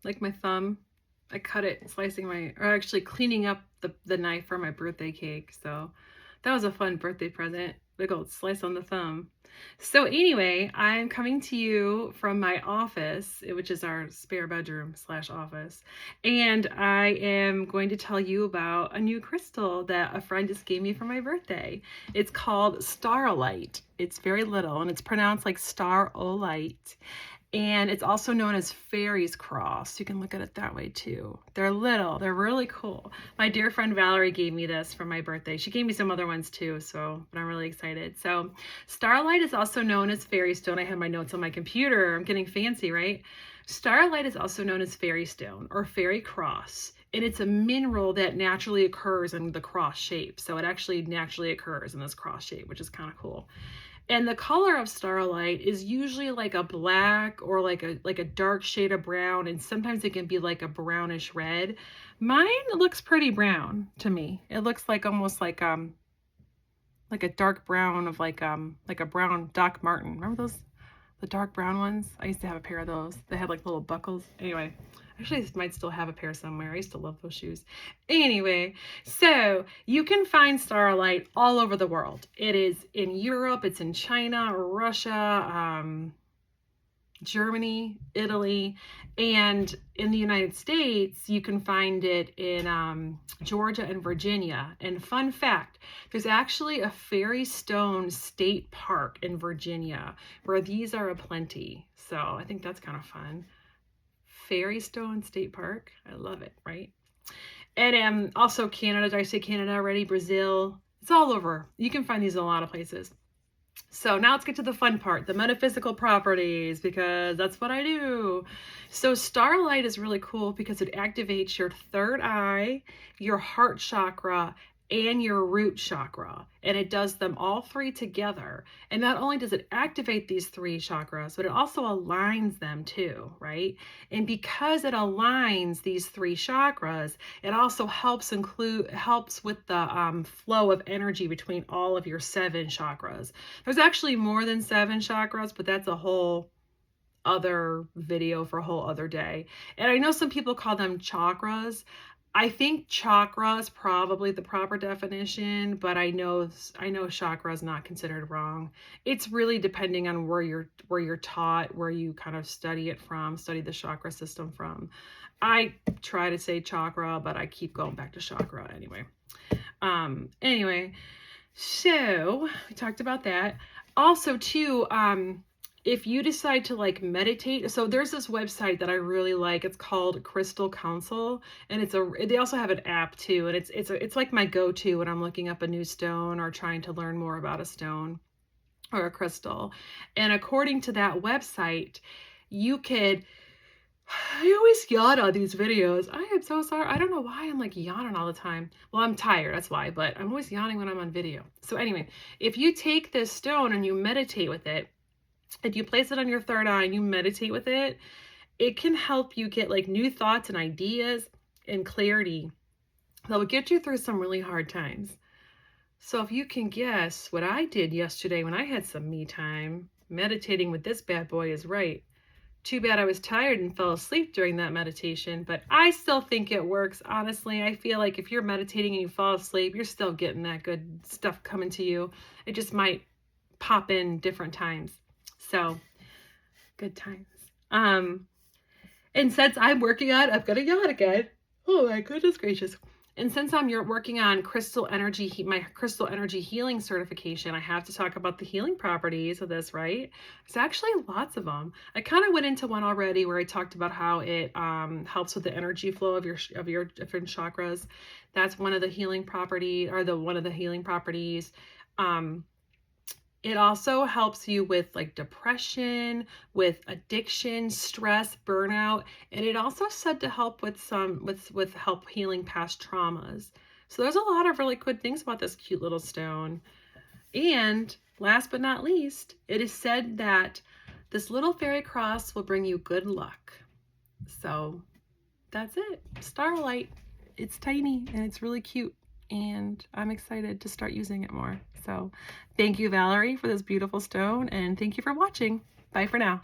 like my thumb. I cut it slicing or actually cleaning up the knife for my birthday cake. So that was a fun birthday present. Big old slice on the thumb. So anyway, I'm coming to you from my office, which is our spare bedroom / office. And I am going to tell you about a new crystal that a friend just gave me for my birthday. It's called Staurolite. It's very little and it's pronounced like Staurolite. And it's also known as Fairy's Cross. You can look at it that way too. They're little, they're really cool. My dear friend Valerie gave me this for my birthday. She gave me some other ones too, but I'm really excited. So Staurolite is also known as Fairy Stone. I have my notes on my computer. I'm getting fancy, right? Staurolite is also known as Fairy Stone or Fairy Cross. And it's a mineral that naturally occurs in the cross shape. So it actually naturally occurs in this cross shape, which is kind of cool. And the color of Staurolite is usually like a black or like a dark shade of brown, and sometimes it can be like a brownish red. Mine looks pretty brown to me. It looks like almost like a dark brown of like a brown Doc Martin. Remember those, the dark brown ones? I used to have a pair of those. They had like little buckles. Anyway, actually, I might still have a pair somewhere. I used to love those shoes. Anyway, so you can find Staurolite all over the world. It is in Europe, it's in China, Russia, Germany, Italy, and in the United States, you can find it in Georgia and Virginia. And fun fact, there's actually a Fairy Stone State Park in Virginia where these are aplenty. So I think that's kind of fun. Fairy Stone State Park. I love it, right? And also Canada. Did I say Canada already? Brazil. It's all over. You can find these in a lot of places. So now let's get to the fun part, the metaphysical properties, because that's what I do. So Staurolite is really cool because it activates your third eye, your heart chakra, and your root chakra. And it does them all three together. And not only does it activate these three chakras, but it also aligns them too, right? And because it aligns these three chakras, it also helps with the flow of energy between all of your 7 chakras. There's actually more than 7 chakras, but that's a whole other video for a whole other day. And I know some people call them chakras. I think chakra is probably the proper definition, but I know chakra is not considered wrong. It's really depending on where you're taught, where you kind of study the chakra system from. I try to say chakra, but I keep going back to chakra anyway. Anyway, so we talked about that. Also too, if you decide to like meditate, so there's this website that I really like. It's called Crystal Council, and they also have an app too, and it's like my go-to when I'm looking up a new stone or trying to learn more about a stone or a crystal. And according to that website, I always yawn on these videos. I am so sorry. I don't know why I'm like yawning all the time. Well, I'm tired, that's why, but I'm always yawning when I'm on video. So anyway, if you take this stone and you meditate with it, if you place it on your third eye and you meditate with it, it can help you get like new thoughts and ideas and clarity that will get you through some really hard times. So if you can guess what I did yesterday when I had some me time, meditating with this bad boy is right. Too bad I was tired and fell asleep during that meditation, but I still think it works. Honestly, I feel like if you're meditating and you fall asleep, you're still getting that good stuff coming to you. It just might pop in different times. So good times. And since I'm gonna yawn again. Oh my goodness gracious. And since I'm working on my crystal energy healing certification, I have to talk about the healing properties of this, right? There's actually lots of them. I kind of went into one already where I talked about how it helps with the energy flow of your different chakras. That's one of the healing properties. It also helps you with like depression, with addiction, stress, burnout, and it also said to help with help healing past traumas. So there's a lot of really good things about this cute little stone. And last but not least, it is said that this little fairy cross will bring you good luck. So that's it. Staurolite. It's tiny and it's really cute. And I'm excited to start using it more. So thank you, Valerie, for this beautiful stone, and thank you for watching. Bye for now.